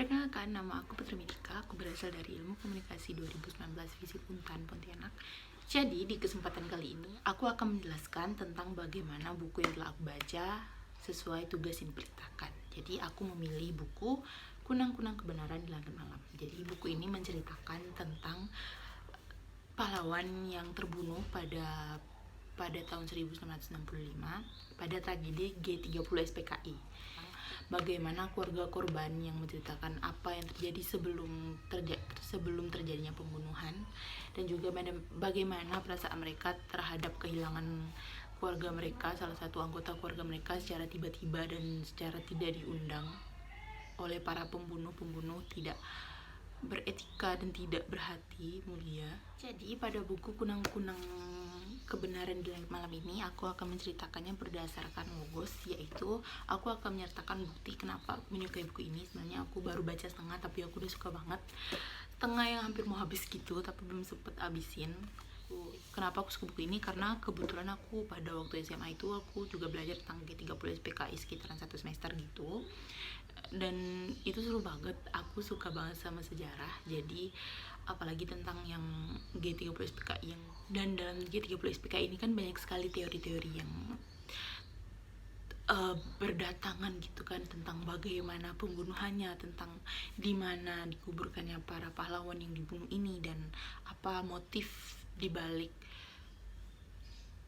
Perkenalkan, nama aku Putri Medika. Aku berasal dari Ilmu Komunikasi 2019 Visip Untan Pontianak. Jadi di kesempatan kali ini aku akan menjelaskan tentang bagaimana buku yang telah aku baca sesuai tugas yang diperintahkan. Jadi aku memilih buku Kunang-Kunang Kebenaran di Langit Malam. Jadi buku ini menceritakan tentang pahlawan yang terbunuh pada tahun 1965 pada tragedi G30 SPKI. Bagaimana keluarga korban yang menceritakan apa yang terjadi sebelum terjadinya pembunuhan, dan juga bagaimana perasaan mereka terhadap kehilangan keluarga mereka, salah satu anggota keluarga mereka secara tiba-tiba dan secara tidak diundang oleh para pembunuh tidak beretika dan tidak berhati mulia. Jadi pada buku Kunang-Kunang Kebenaran di Langit Malam ini aku akan menceritakannya berdasarkan logos, yaitu aku akan menyertakan bukti kenapa aku menyukai buku ini. Sebenarnya aku baru baca setengah tapi aku udah suka banget, setengah yang hampir mau habis gitu tapi belum sempet habisin. Kenapa aku suka buku ini? Karena kebetulan aku pada waktu SMA itu aku juga belajar tentang G30 SPKI sekitaran 1 semester gitu, dan itu seru banget. Aku suka banget sama sejarah, jadi apalagi tentang yang G30 SPKI dan dalam G30 SPKI ini kan banyak sekali teori-teori yang berdatangan gitu kan, tentang bagaimana pembunuhannya, tentang di mana dikuburkannya para pahlawan yang dibunuh ini, dan apa motif dibalik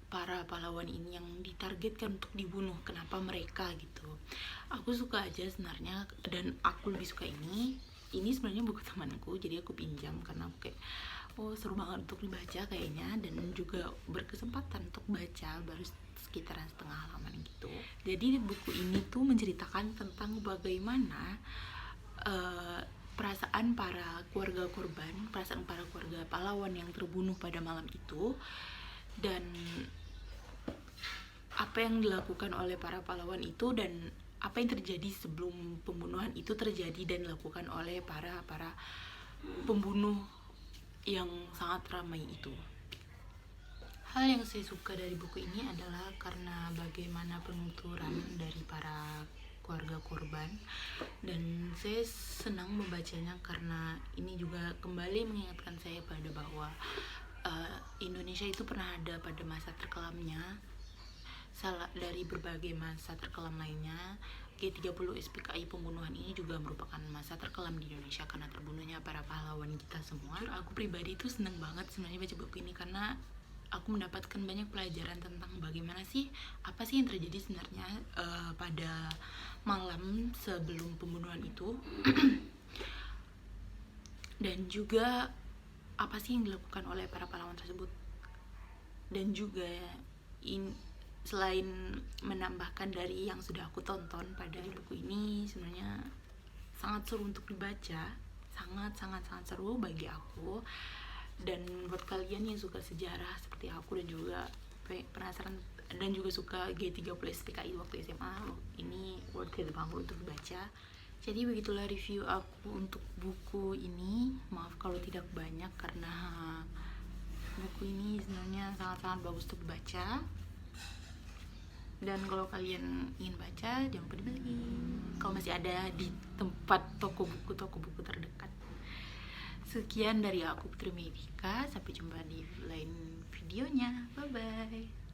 para pahlawan ini yang ditargetkan untuk dibunuh, kenapa mereka gitu. Aku suka aja sebenarnya, dan aku lebih suka ini sebenarnya buku temanku, jadi aku pinjam karena aku kayak seru banget untuk dibaca kayaknya, dan juga berkesempatan untuk baca baru sekitaran setengah halaman gitu. Jadi buku ini tuh menceritakan tentang bagaimana perasaan para keluarga korban, perasaan para keluarga pahlawan yang terbunuh pada malam itu, dan apa yang dilakukan oleh para pahlawan itu, dan apa yang terjadi sebelum pembunuhan itu terjadi dan dilakukan oleh para pembunuh yang sangat ramai itu. Hal yang saya suka dari buku ini adalah karena bagaimana penuturan dari para keluarga korban, dan saya senang membacanya karena ini juga kembali mengingatkan saya pada bahwa Indonesia itu pernah ada pada masa terkelamnya. Dari berbagai masa terkelam lainnya, G30 SPKI pembunuhan ini juga merupakan masa terkelam di Indonesia karena terbunuhnya para pahlawan kita semua. Aku pribadi tuh seneng banget sebenarnya baca buku ini karena aku mendapatkan banyak pelajaran tentang bagaimana sih, apa sih yang terjadi sebenarnya pada malam sebelum pembunuhan itu dan juga apa sih yang dilakukan oleh para pahlawan tersebut. Dan juga selain menambahkan dari yang sudah aku tonton pada buku ini, sebenarnya sangat seru untuk dibaca, sangat seru bagi aku. Dan buat kalian yang suka sejarah seperti aku dan juga penasaran dan juga suka G30 SPKI waktu SMA, ini worth it banget untuk dibaca. Jadi begitulah review aku untuk buku ini. Maaf kalau tidak banyak karena buku ini sebenarnya sangat bagus untuk dibaca. Dan kalau kalian ingin baca, jangan lupa dibeli kalau masih ada di tempat toko buku terdekat. Sekian dari aku, Putri Medika. Sampai jumpa di lain videonya. Bye bye.